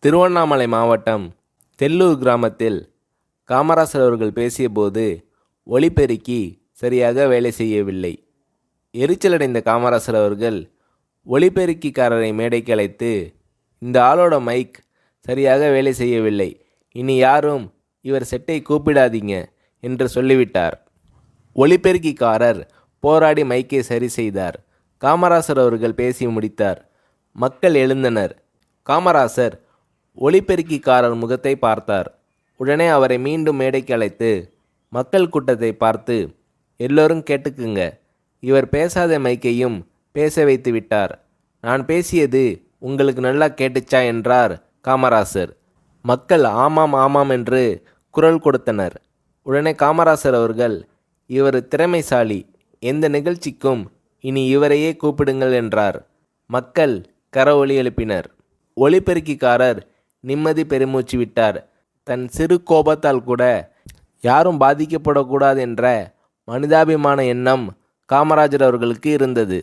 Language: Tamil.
திருவண்ணாமலை மாவட்டம் தெல்லூர் கிராமத்தில் காமராசர் அவர்கள் பேசியபோது ஒலிபெருக்கி சரியாக வேலை செய்யவில்லை. எரிச்சலடைந்த காமராசர் அவர்கள் ஒலிபெருக்கிக்காரரை மேடைக்கு அழைத்து, இந்த ஆளோட மைக் சரியாக வேலை செய்யவில்லை, இனி யாரும் இவர் செட்டை கூப்பிடாதீங்க என்று சொல்லிவிட்டார். ஒலிபெருக்கிக்காரர் போராடி மைக்கை சரி செய்தார். காமராசர் அவர்கள் பேசி முடித்தார். மக்கள் எழுந்தனர். காமராசர் ஒலிபெருக்கிக்காரர் முகத்தை பார்த்தார். உடனே அவரை மீண்டும் மேடைக்கு அழைத்து மக்கள் கூட்டத்தை பார்த்து, எல்லோரும் கேட்டுக்குங்க, இவர் பேசாத மைக்கையும் பேச வைத்து விட்டார். நான் பேசியது உங்களுக்கு நல்லா கேட்டுச்சா என்றார் காமராசர். மக்கள் ஆமாம் ஆமாம் என்று குரல் கொடுத்தனர். உடனே காமராசர் அவர்கள், இவர் திறமைசாலி, எந்த நிகழ்ச்சிக்கும் இனி இவரையே கூப்பிடுங்கள் என்றார். மக்கள் கரவொலி எழுப்பினர். ஒலிபெருக்கிக்காரர் நிம்மதி பெருமூச்சு விட்டார். தன் சிறு கோபத்தால் கூட யாரும் பாதிக்கப்படக்கூடாது என்ற மனிதாபிமான எண்ணம் காமராஜர் அவர்களுக்கு இருந்தது.